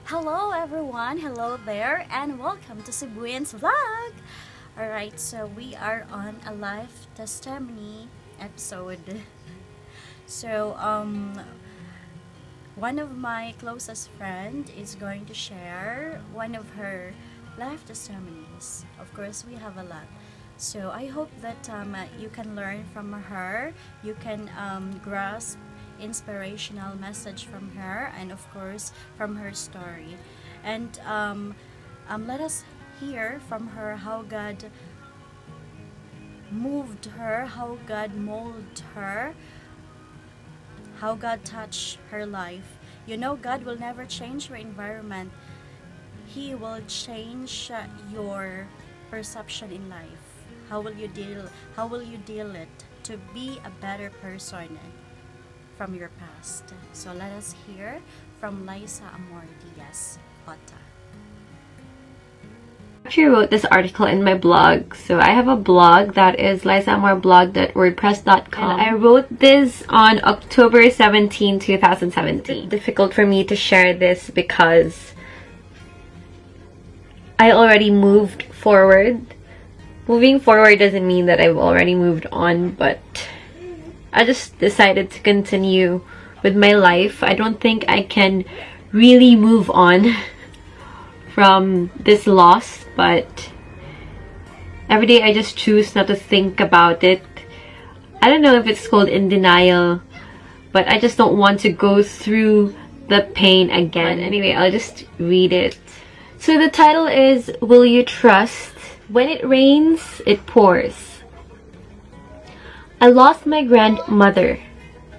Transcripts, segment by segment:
Hello everyone, hello there, and welcome to Cebuian's Vlog! Alright, so we are on a life testimony episode. So, one of my closest friend is going to share one of her life testimonies. Of course, we have a lot. So, I hope that you can learn from her, you can grasp inspirational message from her, and of course from her story, and let us hear from her how God moved her, how God molded her, how God touched her life. You know, God will never change your environment. He will change your perception in life. How will you deal it to be a better person from your past? So let us hear from LYSSA AMOR. Ota. I actually wrote this article in my blog. So I have a blog that is lyssaamorblog.wordpress.com, and I wrote this on October 17, 2017. It's difficult for me to share this because I already moved forward. Moving forward doesn't mean that I've already moved on, but I just decided to continue with my life. I don't think I can really move on from this loss, but every day I just choose not to think about it. I don't know if it's called in denial, but I just don't want to go through the pain again. But anyway, I'll just read it. So the title is, Will You Trust? When it rains, it pours. I lost my grandmother,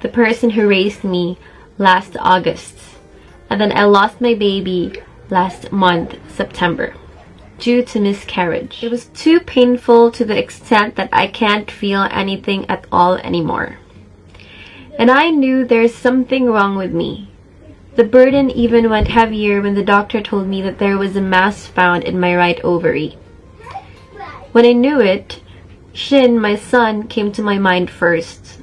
the person who raised me, last August. And then I lost my baby last month, September, due to miscarriage. It was too painful to the extent that I can't feel anything at all anymore. And I knew there's something wrong with me. The burden even went heavier when the doctor told me that there was a mass found in my right ovary. When I knew it, Shin, my son, came to my mind first.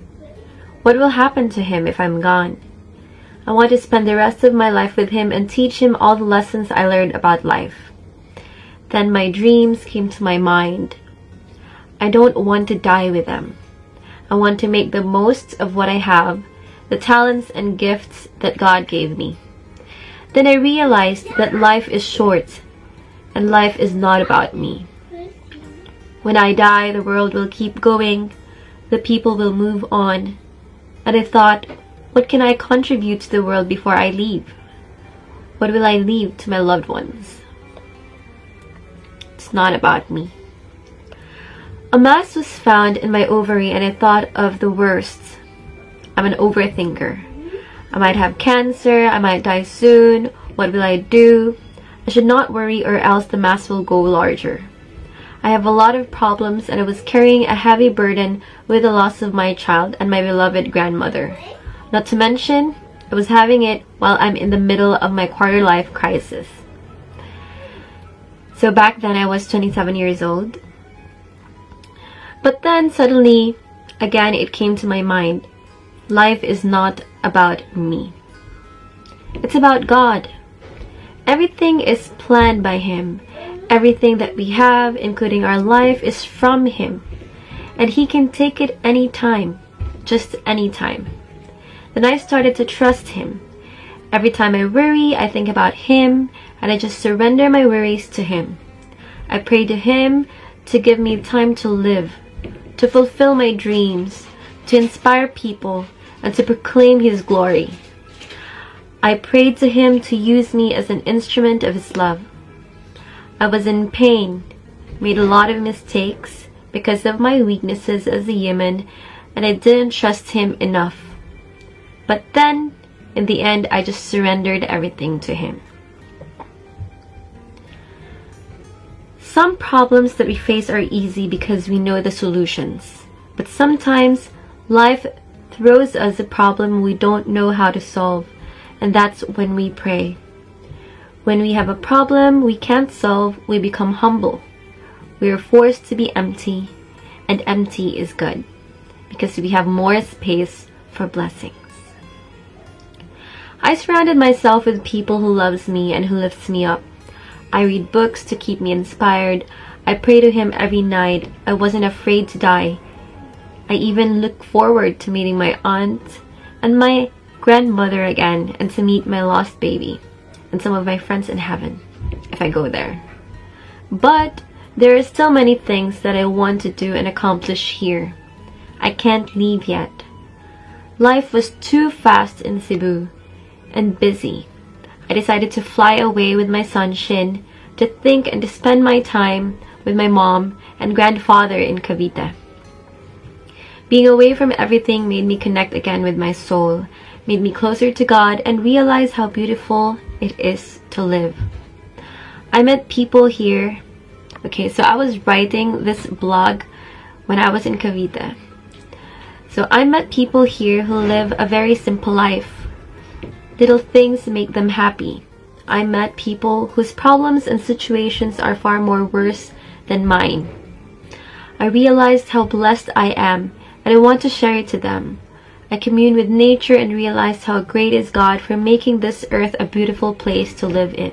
What will happen to him if I'm gone? I want to spend the rest of my life with him and teach him all the lessons I learned about life. Then my dreams came to my mind. I don't want to die with them. I want to make the most of what I have, the talents and gifts that God gave me. Then I realized that life is short, and life is not about me. When I die, the world will keep going, the people will move on. And I thought, what can I contribute to the world before I leave? What will I leave to my loved ones? It's not about me. A mass was found in my ovary and I thought of the worst. I'm an overthinker. I might have cancer, I might die soon. What will I do? I should not worry or else the mass will go larger. I have a lot of problems and I was carrying a heavy burden with the loss of my child and my beloved grandmother. Not to mention, I was having it while I'm in the middle of my quarter-life crisis. So back then I was 27 years old. But then suddenly, again it came to my mind, life is not about me. It's about God. Everything is planned by Him. Everything that we have, including our life, is from Him. And He can take it anytime, just anytime. Then I started to trust Him. Every time I worry, I think about Him, and I just surrender my worries to Him. I pray to Him to give me time to live, to fulfill my dreams, to inspire people, and to proclaim His glory. I prayed to Him to use me as an instrument of His love. I was in pain, made a lot of mistakes because of my weaknesses as a human, and I didn't trust Him enough. But then, in the end, I just surrendered everything to Him. Some problems that we face are easy because we know the solutions. But sometimes, life throws us a problem we don't know how to solve, and that's when we pray. When we have a problem we can't solve, we become humble. We are forced to be empty, and empty is good, because we have more space for blessings. I surrounded myself with people who loves me and who lifts me up. I read books to keep me inspired. I pray to Him every night. I wasn't afraid to die. I even look forward to meeting my aunt and my grandmother again, and to meet my lost baby and some of my friends in heaven, if I go there. But there are still many things that I want to do and accomplish here. I can't leave yet. Life was too fast in Cebu and busy. I decided to fly away with my son Shin to think and to spend my time with my mom and grandfather in Cavite. Being away from everything made me connect again with my soul, made me closer to God, and realize how beautiful it is to live. I met people here. Okay, so I was writing this blog when I was in Cavite. So I met people here who live a very simple life. Little things make them happy. I met people whose problems and situations are far more worse than mine. I realized how blessed I am, and I want to share it to them. I commune with nature and realized how great is God for making this earth a beautiful place to live in.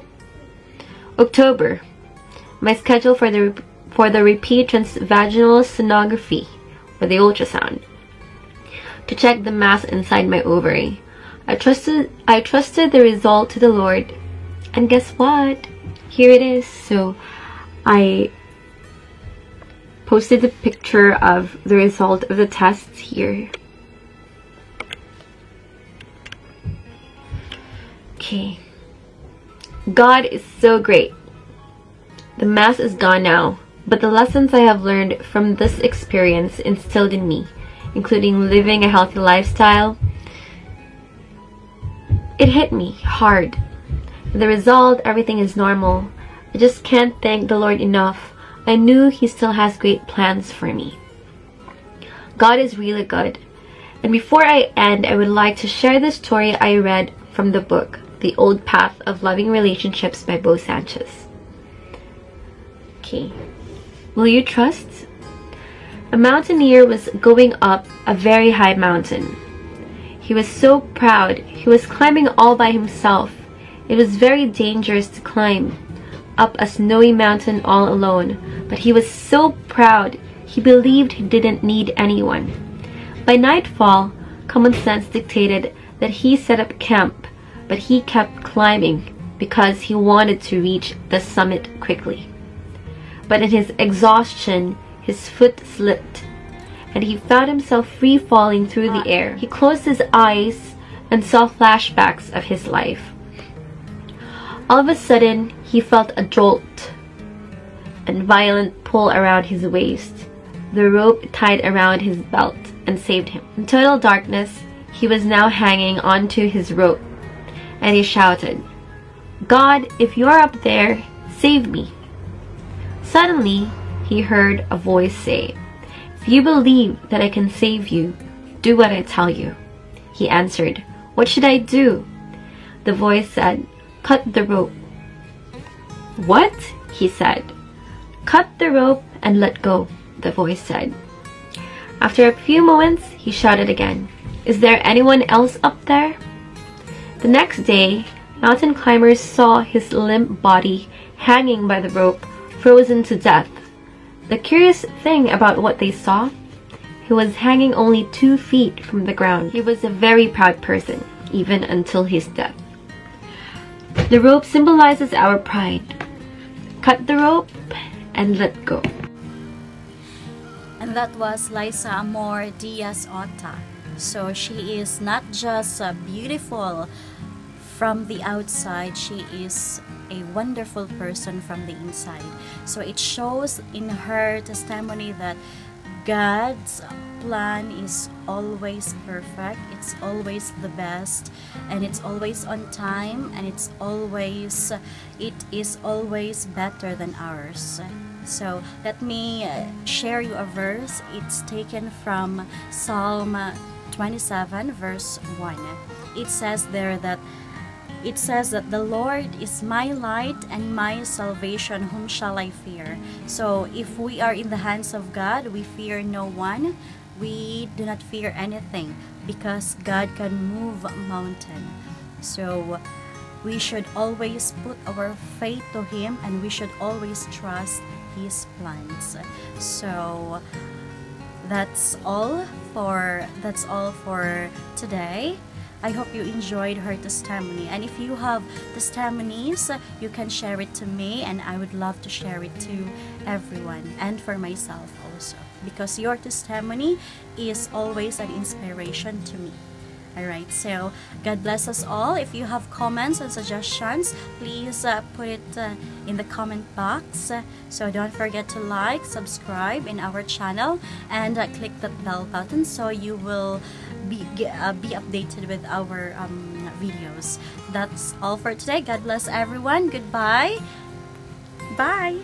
October. My schedule for the repeat transvaginal sonography, or the ultrasound, to check the mass inside my ovary. I trusted the result to the Lord, and guess what? Here it is. So I posted the picture of the result of the tests here. Okay. God is so great. The mass is gone now, but the lessons I have learned from this experience instilled in me, including living a healthy lifestyle, it hit me hard. The result, everything is normal. I just can't thank the Lord enough. I knew He still has great plans for me. God is really good. And before I end, I would like to share the story I read from the book, The Old Path of Loving Relationships by Bo Sanchez. Okay. Will you trust? A mountaineer was going up a very high mountain. He was so proud. He was climbing all by himself. It was very dangerous to climb up a snowy mountain all alone, but he was so proud. He believed he didn't need anyone. By nightfall, common sense dictated that he set up camp, but he kept climbing because he wanted to reach the summit quickly. But in his exhaustion, his foot slipped, and he found himself free falling through the air. He closed his eyes and saw flashbacks of his life. All of a sudden, he felt a jolt and violent pull around his waist. The rope tied around his belt and saved him. In total darkness, he was now hanging onto his rope, and he shouted, "God, if you're up there, save me." Suddenly, he heard a voice say, "If you believe that I can save you, do what I tell you." He answered, "What should I do?" The voice said, "Cut the rope." "What?" he said. "Cut the rope and let go," the voice said. After a few moments, he shouted again, "Is there anyone else up there?" The next day, mountain climbers saw his limp body hanging by the rope, frozen to death. The curious thing about what they saw, he was hanging only 2 feet from the ground. He was a very proud person, even until his death. The rope symbolizes our pride. Cut the rope and let go. And that was LYSSA AMOR Diaz Ota. So she is not just beautiful from the outside, she is a wonderful person from the inside. So it shows in her testimony that God's plan is always perfect, it's always the best, and it's always on time, and it is always better than ours. So let me share you a verse. It's taken from Psalm 27 verse 1. It says that the Lord is my light and my salvation, whom shall I fear? So if we are in the hands of God, we fear no one. We do not fear anything because God can move a mountain. So we should always put our faith to Him, and we should always trust His plans. So that's all for today. I hope you enjoyed her testimony, and if you have testimonies, you can share it to me, and I would love to share it to everyone, and for myself also, because your testimony is always an inspiration to me. Alright, so God bless us all. If you have comments and suggestions, please put it in the comment box. So don't forget to like, subscribe in our channel, and click that bell button so you will be updated with our videos. That's all for today. God bless everyone. Goodbye. Bye.